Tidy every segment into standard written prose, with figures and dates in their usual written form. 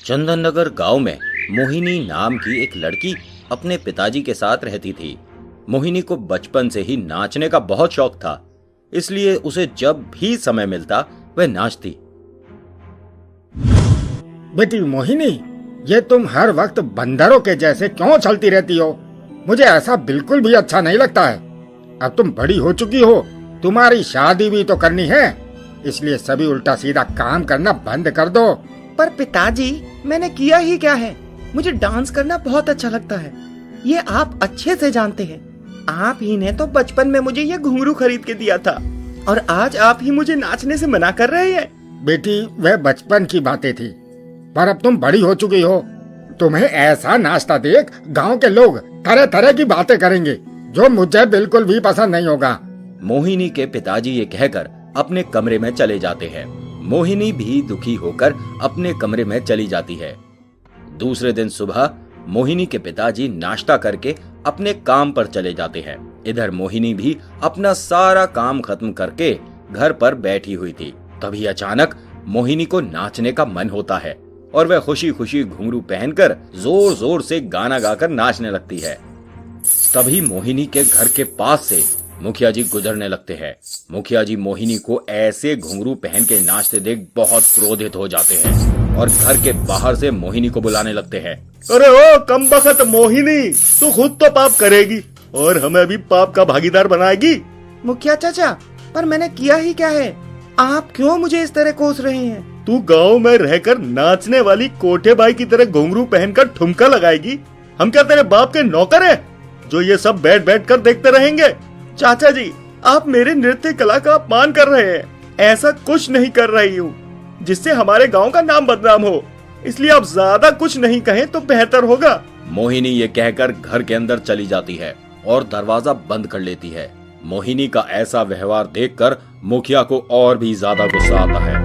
चंदन नगर गांव में मोहिनी नाम की एक लड़की अपने पिताजी के साथ रहती थी। मोहिनी को बचपन से ही नाचने का बहुत शौक था, इसलिए उसे जब भी समय मिलता वह नाचती। बेटी मोहिनी, ये तुम हर वक्त बंदरों के जैसे क्यों चलती रहती हो? मुझे ऐसा बिल्कुल भी अच्छा नहीं लगता है। अब तुम बड़ी हो चुकी हो, तुम्हारी शादी भी तो करनी है, इसलिए सभी उल्टा सीधा काम करना बंद कर दो। पर पिताजी, मैंने किया ही क्या है? मुझे डांस करना बहुत अच्छा लगता है, ये आप अच्छे से जानते हैं। आप ही ने तो बचपन में मुझे ये घुंघरू खरीद के दिया था और आज आप ही मुझे नाचने से मना कर रहे हैं। बेटी, वह बचपन की बातें थी, पर अब तुम बड़ी हो चुकी हो। तुम्हें ऐसा नाचता देख गांव के लोग तरह तरह की बातें करेंगे, जो मुझे बिल्कुल भी पसंद नहीं होगा। मोहिनी के पिताजी ये कहकर अपने कमरे में चले जाते हैं। मोहिनी भी दुखी होकर अपने कमरे में चली जाती है। दूसरे दिन सुबह मोहिनी के पिताजी नाश्ता करके अपने काम पर चले जाते हैं। इधर मोहिनी भी अपना सारा काम खत्म करके घर पर बैठी हुई थी। तभी अचानक मोहिनी को नाचने का मन होता है और वह खुशी खुशी घुंघरू पहनकर जोर जोर से गाना गाकर नाचने लगती है। तभी मोहिनी के घर के पास से मुखिया जी गुजरने लगते हैं। मुखिया जी मोहिनी को ऐसे घुंघरू पहन के नाचते देख बहुत क्रोधित हो जाते हैं और घर के बाहर से मोहिनी को बुलाने लगते हैं। अरे ओ कमबख्त मोहिनी, तू खुद तो पाप करेगी और हमें भी पाप का भागीदार बनाएगी। मुखिया चाचा, पर मैंने किया ही क्या है? आप क्यों मुझे इस तरह कोस रहे हैं? तू गांव में रहकर नाचने वाली कोठे बाई की तरह घुंघरू पहनकर ठुमका लगाएगी? हम क्या तेरे बाप के नौकर हैं जो ये सब बैठ बैठ कर देखते रहेंगे? चाचा जी, आप मेरे नृत्य कला का अपमान कर रहे हैं। ऐसा कुछ नहीं कर रही हूँ जिससे हमारे गांव का नाम बदनाम हो, इसलिए आप ज्यादा कुछ नहीं कहें तो बेहतर होगा। मोहिनी ये कहकर घर के अंदर चली जाती है और दरवाजा बंद कर लेती है। मोहिनी का ऐसा व्यवहार देखकर मुखिया को और भी ज्यादा गुस्सा आता है।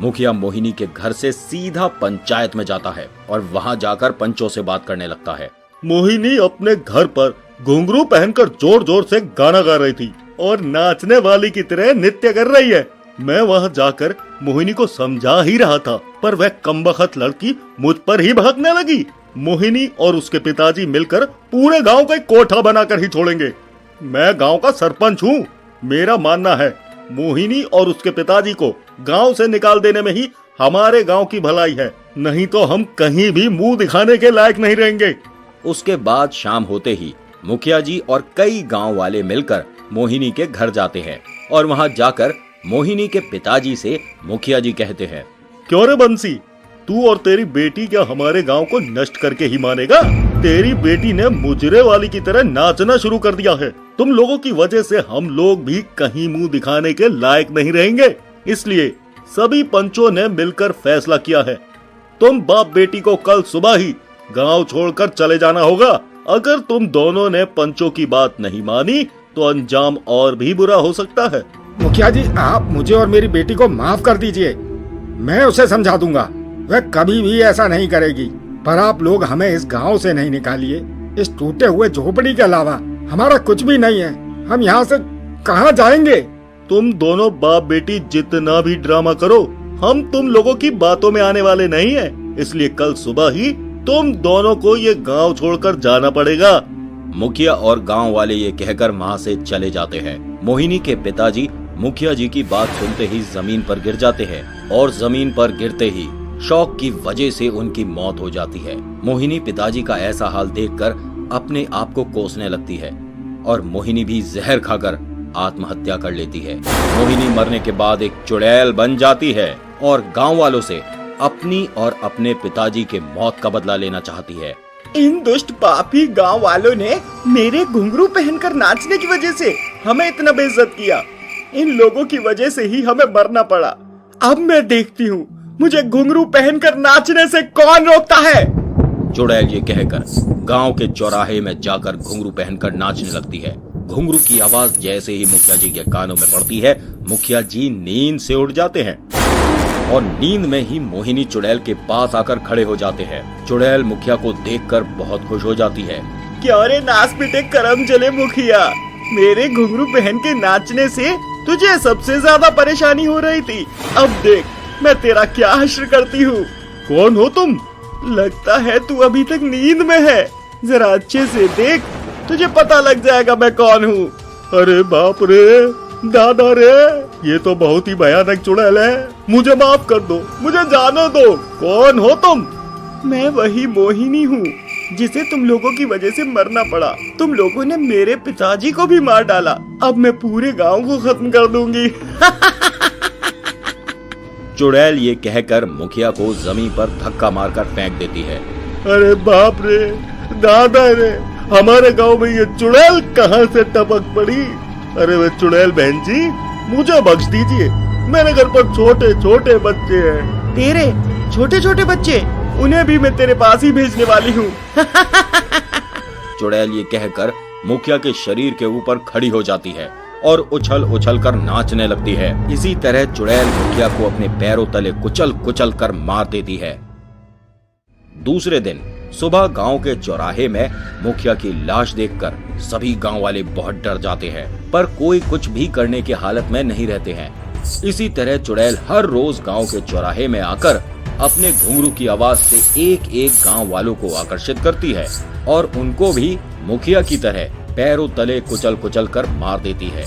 मुखिया मोहिनी के घर से सीधा पंचायत में जाता है और वहां जाकर पंचों से बात करने लगता है। मोहिनी अपने घर पर घुंघरू पहनकर जोर जोर से गाना गा रही थी और नाचने वाली की तरह नृत्य कर रही है। मैं वहां जाकर मोहिनी को समझा ही रहा था, पर वह कमबख्त लड़की मुझ पर ही भड़कने लगी। मोहिनी और उसके पिताजी मिलकर पूरे गांव का एक कोठा बनाकर ही छोड़ेंगे। मैं गांव का सरपंच हूँ। मेरा मानना है मोहिनी और उसके पिताजी को गांव से निकाल देने में ही हमारे गांव की भलाई है, नहीं तो हम कहीं भी मुंह दिखाने के लायक नहीं रहेंगे। उसके बाद शाम होते ही मुखिया जी और कई गांव वाले मिलकर मोहिनी के घर जाते हैं और वहां जाकर मोहिनी के पिताजी से मुखिया जी कहते हैं, क्यों रे बंसी, तू और तेरी बेटी क्या हमारे गांव को नष्ट करके ही मानेगा? तेरी बेटी ने मुजरे वाली की तरह नाचना शुरू कर दिया है। तुम लोगों की वजह से हम लोग भी कहीं मुंह दिखाने के लायक नहीं रहेंगे, इसलिए सभी पंचों ने मिलकर फैसला किया है, तुम बाप बेटी को कल सुबह ही गांव छोड़कर चले जाना होगा। अगर तुम दोनों ने पंचों की बात नहीं मानी तो अंजाम और भी बुरा हो सकता है। मुखिया जी, आप मुझे और मेरी बेटी को माफ कर दीजिए, मैं उसे समझा दूंगा, वह कभी भी ऐसा नहीं करेगी। पर आप लोग हमें इस गांव से नहीं निकालिए। इस टूटे हुए झोपड़ी के अलावा हमारा कुछ भी नहीं है। हम यहाँ से कहाँ जाएंगे? तुम दोनों बाप बेटी जितना भी ड्रामा करो, हम तुम लोगों की बातों में आने वाले नहीं हैं। इसलिए कल सुबह ही तुम दोनों को ये गांव छोड़कर जाना पड़ेगा। मुखिया और गांव वाले ये कहकर वहां से चले जाते हैं। मोहिनी के पिताजी मुखिया जी की बात सुनते ही जमीन पर गिर जाते हैं और जमीन पर गिरते ही शौक की वजह से उनकी मौत हो जाती है। मोहिनी पिताजी का ऐसा हाल देखकर अपने आप को कोसने लगती है और मोहिनी भी जहर खाकर आत्महत्या कर लेती है। मोहिनी मरने के बाद एक चुड़ैल बन जाती है और गांव वालों से अपनी और अपने पिताजी के मौत का बदला लेना चाहती है। इन दुष्ट पापी गांव वालों ने मेरे घुंघरू पहनकर नाचने की वजह से हमें इतना बेइज्जत किया। इन लोगों की वजह से ही हमें मरना पड़ा। अब मैं देखती हूँ मुझे घुंघरू पहनकर नाचने से कौन रोकता है। चुड़ैल ये कहकर गांव के चौराहे में जाकर घुंघरू पहनकर नाचने लगती है। घुंघरू की आवाज जैसे ही मुखिया जी के कानों में पड़ती है, मुखिया जी नींद से उठ जाते हैं और नींद में ही मोहिनी चुड़ैल के पास आकर खड़े हो जाते हैं। चुड़ैल मुखिया को देखकर बहुत खुश हो जाती है। क्या रे नाच पीटे करम चले मुखिया, मेरे घुंघरू पहन के नाचने से तुझे सबसे ज्यादा परेशानी हो रही थी। अब देख मैं तेरा क्या हश्र करती हूँ। कौन हो तुम? लगता है तू अभी तक नींद में है। जरा अच्छे से देख, तुझे पता लग जाएगा मैं कौन हूँ। अरे बाप रे, दादा रे, ये तो बहुत ही भयानक चुड़ैल है। मुझे माफ कर दो, मुझे जाने दो। कौन हो तुम? मैं वही मोहिनी हूँ जिसे तुम लोगों की वजह से मरना पड़ा। तुम लोगों ने मेरे पिताजी को भी मार डाला। अब मैं पूरे गांव को खत्म कर दूंगी। चुड़ैल ये कहकर मुखिया को जमीन पर धक्का मारकर फेंक देती है। अरे बाप रे, दादा रे, हमारे गांव में ये चुड़ैल कहाँ से टपक पड़ी? अरे वे चुड़ैल बहन जी, मुझे बख्श दीजिए। मेरे घर पर छोटे छोटे बच्चे हैं। तेरे छोटे छोटे बच्चे? उन्हें भी मैं तेरे पास ही भेजने वाली हूँ। चुड़ैल ये कहकर मुखिया के शरीर के ऊपर खड़ी हो जाती है और उछल उछल कर नाचने लगती है। इसी तरह चुड़ैल मुखिया को अपने पैरों तले कुचल कुचल कर मार देती है। दूसरे दिन सुबह गांव के चौराहे में मुखिया की लाश देखकर सभी गांव वाले बहुत डर जाते हैं, पर कोई कुछ भी करने की हालत में नहीं रहते हैं। इसी तरह चुड़ैल हर रोज गांव के चौराहे में आकर अपने घुंघरू की आवाज से एक एक गांव वालों को आकर्षित करती है और उनको भी मुखिया की तरह पैरों तले कुचल कुचल कर मार देती है।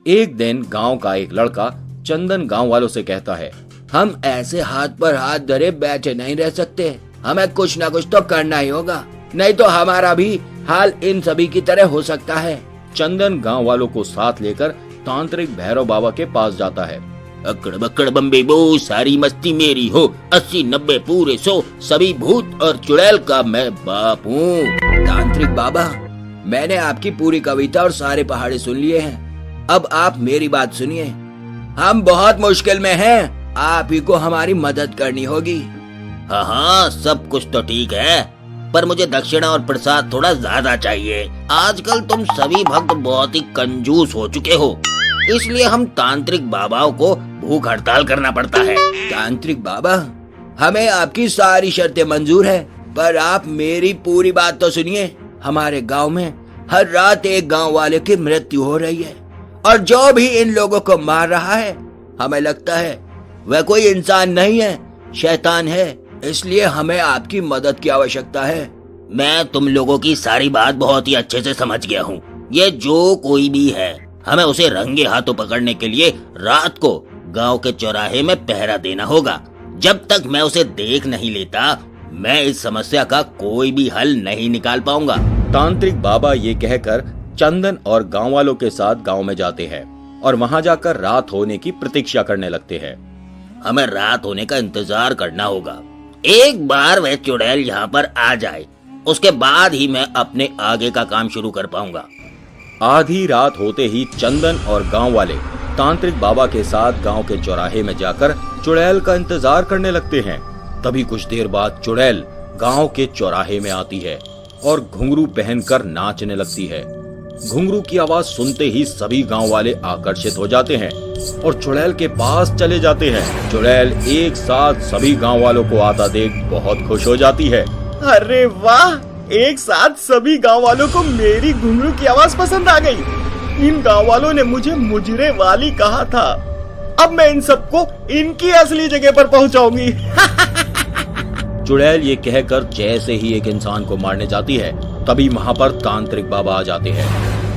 एक दिन गांव का एक लड़का चंदन गांव वालों से कहता है, हम ऐसे हाथ पर हाथ धरे बैठे नहीं रह सकते। हमें कुछ ना कुछ तो करना ही होगा, नहीं तो हमारा भी हाल इन सभी की तरह हो सकता है। चंदन गांव वालों को साथ लेकर तांत्रिक भैरव बाबा के पास जाता है। अकड़ बकड़ बम्बे बो, सारी मस्ती मेरी हो, 80-90 पूरे 100, सभी भूत और चुड़ैल का मैं बाप हूँ। तांत्रिक बाबा, मैंने आपकी पूरी कविता और सारे पहाड़े सुन लिए हैं। अब आप मेरी बात सुनिए। हम बहुत मुश्किल में हैं, आप ही को हमारी मदद करनी होगी। हाँ, सब कुछ तो ठीक है, पर मुझे दक्षिणा और प्रसाद थोड़ा ज्यादा चाहिए। आजकल तुम सभी भक्त बहुत ही कंजूस हो चुके हो, इसलिए हम तांत्रिक बाबाओं को भूख हड़ताल करना पड़ता है। तांत्रिक बाबा, हमें आपकी सारी शर्तें मंजूर है, पर आप मेरी पूरी बात तो सुनिए। हमारे गांव में हर रात एक गांव वाले की मृत्यु हो रही है, और जो भी इन लोगों को मार रहा है, हमें लगता है वह कोई इंसान नहीं है, शैतान है। इसलिए हमें आपकी मदद की आवश्यकता है। मैं तुम लोगों की सारी बात बहुत ही अच्छे से समझ गया हूँ। ये जो कोई भी है, हमें उसे रंगे हाथों पकड़ने के लिए रात को गांव के चौराहे में पहरा देना होगा। जब तक मैं उसे देख नहीं लेता, मैं इस समस्या का कोई भी हल नहीं निकाल पाऊंगा। तांत्रिक बाबा ये कहकर चंदन और गांव वालों के साथ गांव में जाते हैं और वहां जाकर रात होने की प्रतीक्षा करने लगते हैं। हमें रात होने का इंतजार करना होगा। एक बार वह चुड़ैल यहाँ पर आ जाए, उसके बाद ही मैं अपने आगे का काम शुरू कर पाऊंगा। आधी रात होते ही चंदन और गांव वाले तांत्रिक बाबा के साथ गांव के चौराहे में जाकर चुड़ैल का इंतजार करने लगते हैं। तभी कुछ देर बाद चुड़ैल गांव के चौराहे में आती है और घुंघरू पहनकर नाचने लगती है। घुंघरू की आवाज सुनते ही सभी गांव वाले आकर्षित हो जाते हैं और चुड़ैल के पास चले जाते हैं। चुड़ैल एक साथ सभी गांव वालों को आता देख बहुत खुश हो जाती है। अरे वाह, एक साथ सभी गांव वालों को मेरी घुंघरू की आवाज पसंद आ गई। इन गांव वालों ने मुझे मुजरे वाली कहा था। अब मैं इन सबको इनकी असली जगह पर पहुंचाऊंगी। चुड़ैल ये कहकर जैसे ही एक इंसान को मारने जाती है, तभी वहाँ पर तांत्रिक बाबा आ जाते हैं।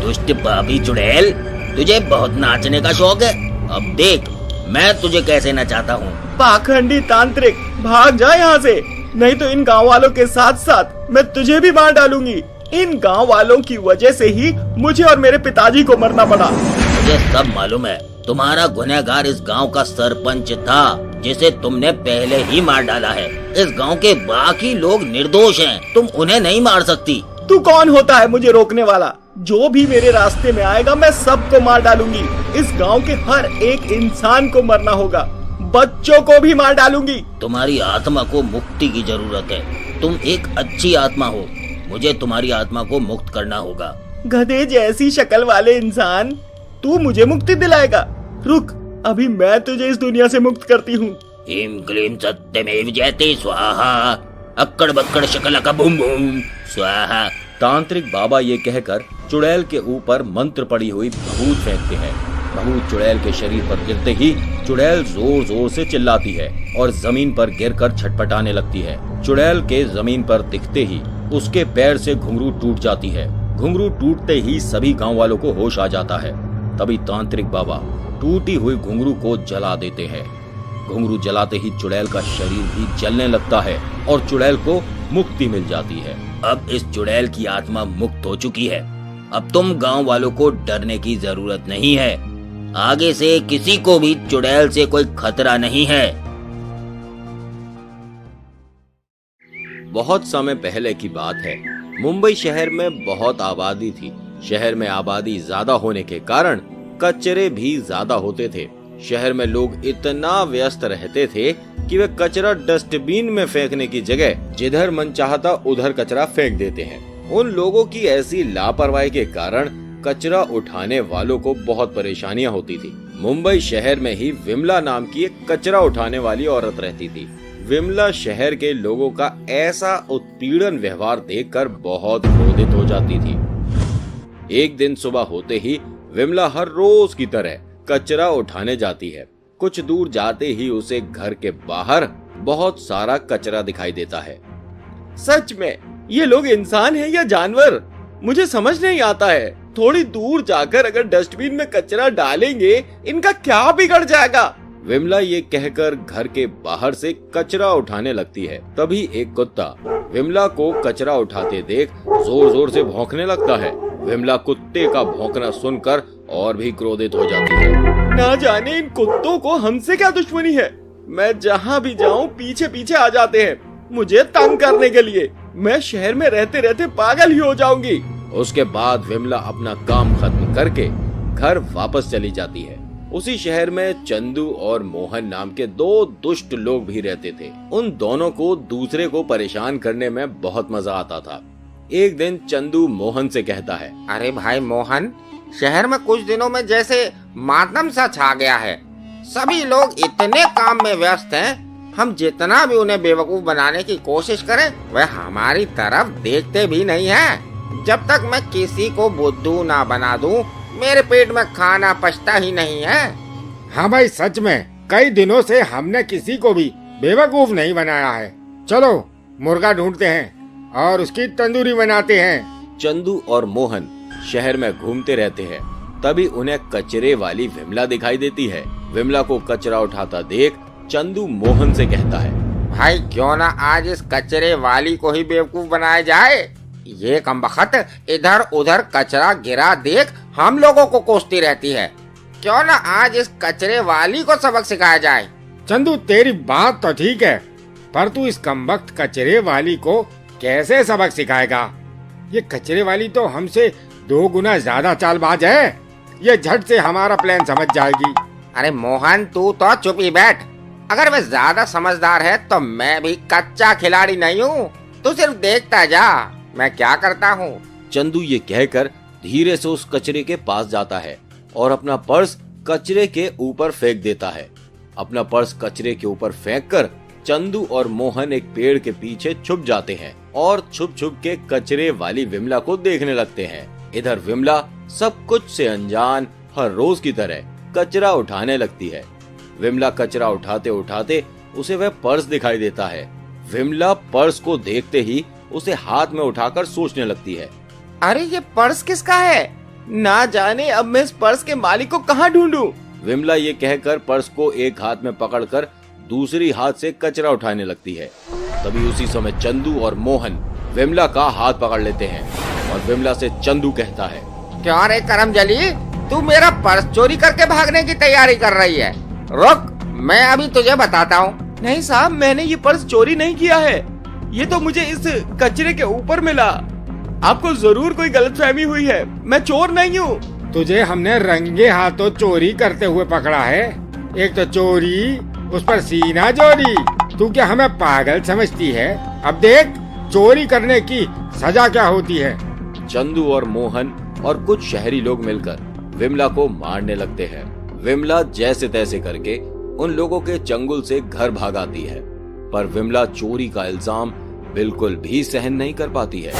दुष्ट पापी चुड़ैल, तुझे बहुत नाचने का शौक है। अब देख मैं तुझे कैसे नचाता हूँ। पाखंडी तांत्रिक, भाग जा यहाँ से, नहीं तो इन गांव वालों के साथ साथ मैं तुझे भी मार डालूंगी। इन गांव वालों की वजह से ही मुझे और मेरे पिताजी को मरना पड़ा। मुझे सब मालूम है। तुम्हारा गुनहगार इस गांव का सरपंच था, जिसे तुमने पहले ही मार डाला है। इस गांव के बाकी लोग निर्दोष हैं, तुम उन्हें नहीं मार सकती। तू कौन होता है मुझे रोकने वाला? जो भी मेरे रास्ते में आएगा मैं सबको मार डालूंगी। इस गांव के हर एक इंसान को मरना होगा, बच्चों को भी मार डालूंगी। तुम्हारी आत्मा को मुक्ति की जरूरत है। तुम एक अच्छी आत्मा हो, मुझे तुम्हारी आत्मा को मुक्त करना होगा। गधे जैसी शक्ल वाले इंसान, तू मुझे मुक्ति दिलाएगा? रुक, अभी मैं तुझे इस दुनिया से मुक्त करती हूँ। ह्रीं क्लीं सत्यमेव जयते स्वाहा, अक्कड़ बक्कड़ शकलका बूम बूम स्वाहा। तांत्रिक बाबा ये कहकर चुड़ैल के ऊपर मंत्र पड़ी हुई भभूत फेंकते हैं। भभूत चुड़ैल के शरीर पर गिरते ही चुड़ैल जोर जोर से चिल्लाती है और जमीन पर गिरकर छटपटाने लगती है। चुड़ैल के जमीन पर दिखते ही उसके पैर से घुंघरू टूट जाती है। घुंघरू टूटते ही सभी गांव वालों को होश आ जाता है। तभी तांत्रिक बाबा टूटी हुई घुंघरू को जला देते हैं। घुंघरू जलाते ही चुड़ैल का शरीर भी जलने लगता है और चुड़ैल को मुक्ति मिल जाती है। अब इस चुड़ैल की आत्मा मुक्त हो चुकी है। अब तुम गांव वालों को डरने की जरूरत नहीं है। आगे से किसी को भी चुड़ैल से कोई खतरा नहीं है। बहुत समय पहले की बात है। मुंबई शहर में बहुत आबादी थी। शहर में आबादी ज्यादा होने के कारण कचरे भी ज्यादा होते थे। शहर में लोग इतना व्यस्त रहते थे कि वे कचरा डस्टबिन में फेंकने की जगह जिधर मन चाहता उधर कचरा फेंक देते हैं। उन लोगों की ऐसी लापरवाही के कारण कचरा उठाने वालों को बहुत परेशानियां होती थी। मुंबई शहर में ही विमला नाम की एक कचरा उठाने वाली औरत रहती थी। विमला शहर के लोगों का ऐसा उत्पीड़न व्यवहार देखकर बहुत क्रोधित हो जाती थी। एक दिन सुबह होते ही विमला हर रोज की तरह कचरा उठाने जाती है। कुछ दूर जाते ही उसे घर के बाहर बहुत सारा कचरा दिखाई देता है। सच में ये लोग इंसान हैं या जानवर, मुझे समझ नहीं आता है। थोड़ी दूर जाकर अगर डस्टबिन में कचरा डालेंगे इनका क्या बिगड़ जाएगा। विमला ये कहकर घर के बाहर से कचरा उठाने लगती है। तभी एक कुत्ता विमला को कचरा उठाते देख जोर जोर से भौंकने लगता है। विमला कुत्ते का भौंकना सुनकर और भी क्रोधित हो जाती है। ना जाने इन कुत्तों को हमसे क्या दुश्मनी है। मैं जहाँ भी जाऊँ पीछे पीछे आ जाते हैं मुझे तंग करने के लिए। मैं शहर में रहते रहते पागल ही हो जाऊंगी। उसके बाद विमला अपना काम खत्म करके घर वापस चली जाती है। उसी शहर में चंदू और मोहन नाम के दो दुष्ट लोग भी रहते थे। उन दोनों को दूसरे को परेशान करने में बहुत मजा आता था। एक दिन चंदू मोहन से कहता है, अरे भाई मोहन, शहर में कुछ दिनों में जैसे मातम सा छा गया है। सभी लोग इतने काम में व्यस्त हैं, हम जितना भी उन्हें बेवकूफ बनाने की कोशिश करें वह हमारी तरफ देखते भी नहीं है। जब तक मैं किसी को बुद्धू ना बना दूं, मेरे पेट में खाना पचता ही नहीं है। हाँ भाई, सच में कई दिनों से हमने किसी को भी बेवकूफ नहीं बनाया है। चलो मुर्गा ढूंढते हैं और उसकी तंदूरी बनाते हैं। चंदू और मोहन शहर में घूमते रहते हैं। तभी उन्हें कचरे वाली विमला दिखाई देती है। विमला को कचरा उठाता देख चंदू मोहन से कहता है, भाई क्यों ना आज इस कचरे वाली को ही बेवकूफ बनाया जाए। ये कमबख्त इधर उधर कचरा गिरा देख हम लोगों को कोसती रहती है। क्यों ना आज इस कचरे वाली को सबक सिखाया जाए। चंदू, तेरी बात तो ठीक है, पर तू इस कमबख्त कचरे वाली को कैसे सबक सिखाएगा। ये कचरे वाली तो हमसे 2 गुना ज्यादा चालबाज है। ये झट से हमारा प्लान समझ जाएगी। अरे मोहन, तू तो चुप ही बैठ। अगर वह ज्यादा समझदार है तो मैं भी कच्चा खिलाड़ी नहीं हूँ। तू सिर्फ देखता जा मैं क्या करता हूँ। चंदू ये कहकर धीरे से उस कचरे के पास जाता है और अपना पर्स कचरे के ऊपर फेंक देता है। अपना पर्स कचरे के ऊपर फेंककर चंदू और मोहन एक पेड़ के पीछे छुप जाते हैं और छुप छुप के कचरे वाली विमला को देखने लगते हैं। इधर विमला सब कुछ से अनजान हर रोज की तरह कचरा उठाने लगती है। विमला कचरा उठाते उठाते उसे वह पर्स दिखाई देता है। विमला पर्स को देखते ही उसे हाथ में उठाकर सोचने लगती है, अरे ये पर्स किसका है। ना जाने अब मैं इस पर्स के मालिक को कहाँ ढूंढूं। विमला ये कहकर पर्स को एक हाथ में पकड़कर दूसरी हाथ से कचरा उठाने लगती है। तभी उसी समय चंदू और मोहन विमला का हाथ पकड़ लेते हैं और विमला से चंदू कहता है, क्यों रे करमजली, तू मेरा पर्स चोरी करके भागने की तैयारी कर रही है। रुक, मैं अभी तुझे बताता हूँ। नहीं साहब, मैंने ये पर्स चोरी नहीं किया है। ये तो मुझे इस कचरे के ऊपर मिला। आपको जरूर कोई गलतफहमी हुई है, मैं चोर नहीं हूँ। तुझे हमने रंगे हाथों चोरी करते हुए पकड़ा है। एक तो चोरी, उस पर सीना चोरी। तू क्या हमें पागल समझती है। अब देख चोरी करने की सजा क्या होती है। चंदू और मोहन और कुछ शहरी लोग मिलकर विमला को मारने लगते हैं। विमला जैसे तैसे करके उन लोगों के चंगुल से घर भागाती है, पर विमला चोरी का इल्जाम बिल्कुल भी सहन नहीं कर पाती है।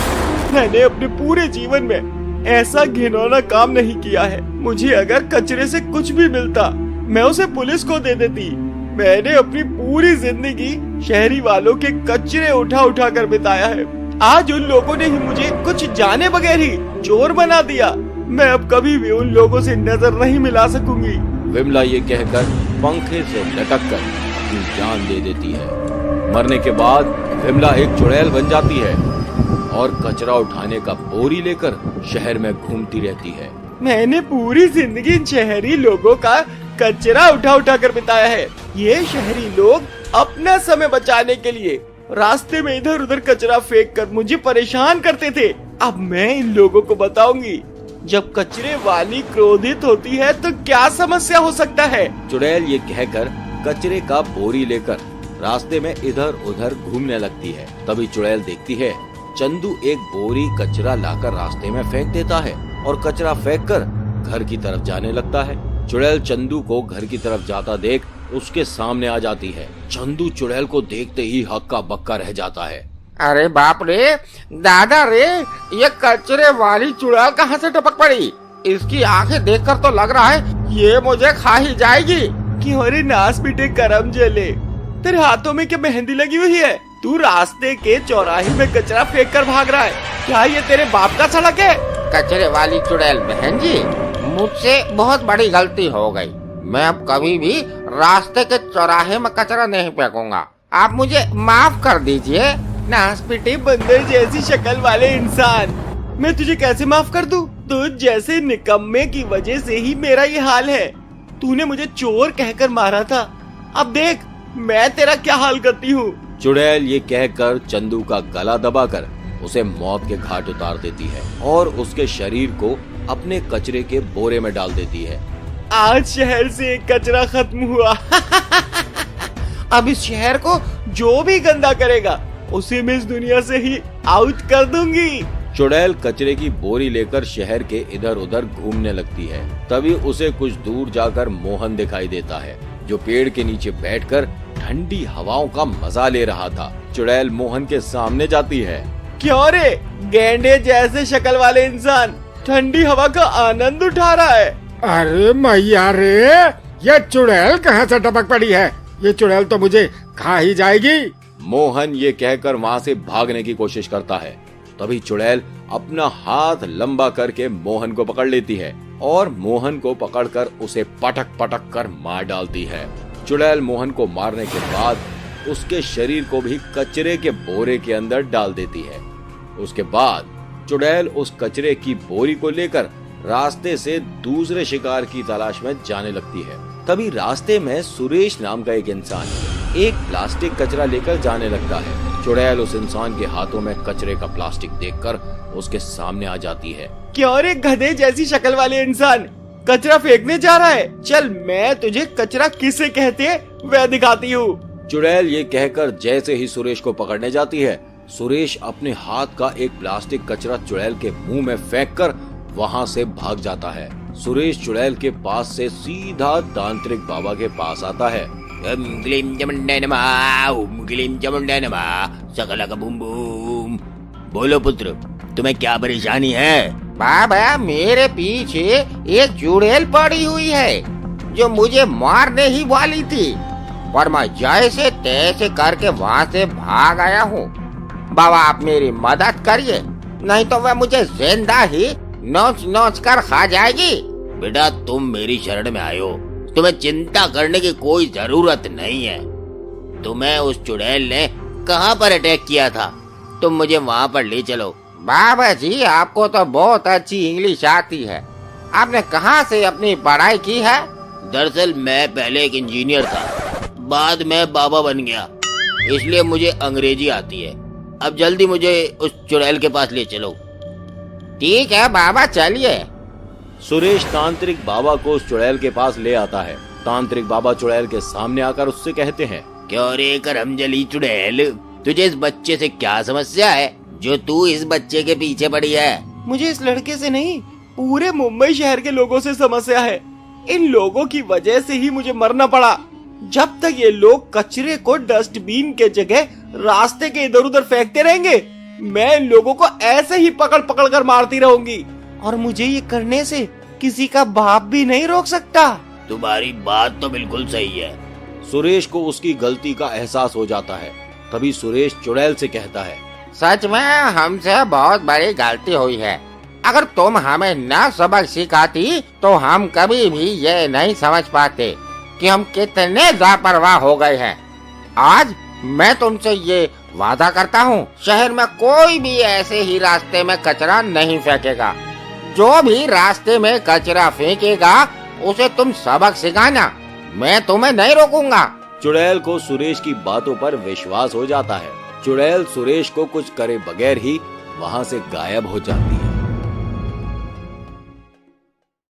मैंने अपने पूरे जीवन में ऐसा घिनौना काम नहीं किया है। मुझे अगर कचरे से कुछ भी मिलता मैं उसे पुलिस को दे देती। मैंने अपनी पूरी जिंदगी शहरी वालों के कचरे उठा उठा कर बिताया है। आज उन लोगों ने ही मुझे कुछ जाने बगैर ही चोर बना दिया। मैं अब कभी भी उन लोगों से नजर नहीं मिला सकूंगी। विमला ये कहकर पंखे से लटक कर अपनी जान दे देती है। मरने के बाद विमला एक चुड़ैल बन जाती है और कचरा उठाने का बोरी लेकर शहर में घूमती रहती है। मैंने पूरी जिंदगी इन शहरी लोगों का कचरा उठा उठा कर बिताया है। ये शहरी लोग अपना समय बचाने के लिए रास्ते में इधर उधर कचरा फेंक कर मुझे परेशान करते थे। अब मैं इन लोगों को बताऊंगी, जब कचरे वाली क्रोधित होती है तो क्या समस्या हो सकता है। चुड़ैल ये कहकर कचरे का बोरी लेकर रास्ते में इधर उधर घूमने लगती है। तभी चुड़ैल देखती है चंदू एक बोरी कचरा लाकर रास्ते में फेंक देता है और कचरा फेंककर घर की तरफ जाने लगता है। चुड़ैल चंदू को घर की तरफ जाता देख उसके सामने आ जाती है। चंदू चुड़ैल को देखते ही हक्का बक्का रह जाता है। अरे बाप रे, दादा रे, ये कचरे वाली चुड़ैल कहाँ से टपक पड़ी? इसकी आंखें देखकर तो लग रहा है ये मुझे खा ही जाएगी। क्यों रे नास पीटे करम जले, तेरे हाथों में क्या मेहंदी लगी हुई है? तू रास्ते के चौराहे में कचरा फेंक कर भाग रहा है, क्या ये तेरे बाप का सड़क है? कचरे वाली चुड़ैल बहन जी, मुझसे बहुत बड़ी गलती हो गई। मैं अब कभी भी रास्ते के चौराहे में कचरा नहीं फेंकूंगा। आप मुझे माफ कर दीजिए। नास पीटे बंदर जैसी शक्ल वाले इंसान, मैं तुझे कैसे माफ कर दूं? तुझ जैसे निकम्मे की वजह से ही मेरा ये हाल है। तूने मुझे चोर कहकर मारा था, अब देख मैं तेरा क्या हाल करती हूँ। चुड़ैल ये कहकर चंदू का गला दबाकर उसे मौत के घाट उतार देती है और उसके शरीर को अपने कचरे के बोरे में डाल देती है। आज शहर से कचरा खत्म हुआ। अब इस शहर को जो भी गंदा करेगा उसे मैं इस दुनिया से ही आउट कर दूंगी। चुड़ैल कचरे की बोरी लेकर शहर के इधर उधर घूमने लगती है। तभी उसे कुछ दूर जाकर मोहन दिखाई देता है, जो पेड़ के नीचे बैठकर ठंडी हवाओं का मजा ले रहा था। चुड़ैल मोहन के सामने जाती है। क्यों रे, गेंडे जैसे शक्ल वाले इंसान ठंडी हवा का आनंद उठा रहा है? अरे मैया रे, ये चुड़ैल कहाँ से टपक पड़ी है? ये चुड़ैल तो मुझे खा ही जाएगी। मोहन ये कहकर वहाँ से भागने की कोशिश करता है। तभी चुड़ैल अपना हाथ लंबा करके मोहन को पकड़ लेती है और मोहन को पकड़कर उसे पटक पटक कर मार डालती है। चुड़ैल मोहन को मारने के बाद उसके शरीर को भी कचरे के बोरे के अंदर डाल देती है। उसके बाद चुड़ैल उस कचरे की बोरी को लेकर रास्ते से दूसरे शिकार की तलाश में जाने लगती है। तभी रास्ते में सुरेश नाम का एक इंसान एक प्लास्टिक कचरा लेकर जाने लगता है। चुड़ैल उस इंसान के हाथों में कचरे का प्लास्टिक देखकर उसके सामने आ जाती है। क्यों रे गधे जैसी शक्ल वाले इंसान, कचरा फेंकने जा रहा है? चल मैं तुझे कचरा किसे कहते हैं वह दिखाती हूँ। चुड़ैल ये कहकर जैसे ही सुरेश को पकड़ने जाती है, सुरेश अपने हाथ का एक प्लास्टिक कचरा चुड़ैल के मुंह में फेंककर वहाँ से भाग जाता है। सुरेश चुड़ैल के पास से सीधा तांत्रिक बाबा के पास आता है। बोलो पुत्र, तुम्हें क्या परेशानी है? बाबा, मेरे पीछे एक चुड़ैल पड़ी हुई है जो मुझे मारने ही वाली थी, पर मैं जैसे तैसे करके वहाँ से भाग आया हूँ। बाबा आप मेरी मदद करिए, नहीं तो वह मुझे जिंदा ही नोच नोच कर खा जाएगी। बेटा तुम मेरी शरण में आयो, तुम्हें चिंता करने की कोई जरूरत नहीं है। तुम्हें उस चुड़ैल ने कहाँ पर अटैक किया था? तुम मुझे वहाँ पर ले चलो। बाबा जी आपको तो बहुत अच्छी इंग्लिश आती है, आपने कहाँ से अपनी पढ़ाई की है? दरअसल मैं पहले एक इंजीनियर था, बाद में बाबा बन गया, इसलिए मुझे अंग्रेजी आती है। अब जल्दी मुझे उस चुड़ैल के पास ले चलो। ठीक है बाबा, चलिए। सुरेश तांत्रिक बाबा को उस चुड़ैल के पास ले आता है। तांत्रिक बाबा चुड़ैल के सामने आकर उससे कहते हैं, क्यों रे करमजली चुड़ैल, तुझे इस बच्चे से क्या समस्या है जो तू इस बच्चे के पीछे पड़ी है? मुझे इस लड़के से नहीं, पूरे मुंबई शहर के लोगों से समस्या है। इन लोगों की वजह से ही मुझे मरना पड़ा। जब तक ये लोग कचरे को डस्टबिन के जगह रास्ते के इधर उधर फेंकते रहेंगे, मैं इन लोगों को ऐसे ही पकड़ पकड़ कर मारती रहूंगी, और मुझे ये करने से किसी का बाप भी नहीं रोक सकता। तुम्हारी बात तो बिल्कुल सही है। सुरेश को उसकी गलती का एहसास हो जाता है। तभी सुरेश चुड़ैल से कहता है, सच में हमसे बहुत बड़ी गलती हुई है। अगर तुम हमें न सबक सिखाती तो हम कभी भी ये नहीं समझ पाते कि हम कितने लापरवाह हो गए हैं। आज मैं तुमसे ये वादा करता हूँ, शहर में कोई भी ऐसे ही रास्ते में कचरा नहीं फेंकेगा। जो भी रास्ते में कचरा फेंकेगा उसे तुम सबक सिखाना, मैं तुम्हें नहीं रोकूंगा। चुड़ैल को सुरेश की बातों पर विश्वास हो जाता है। चुड़ैल सुरेश को कुछ करे बगैर ही वहाँ से गायब हो जाती है।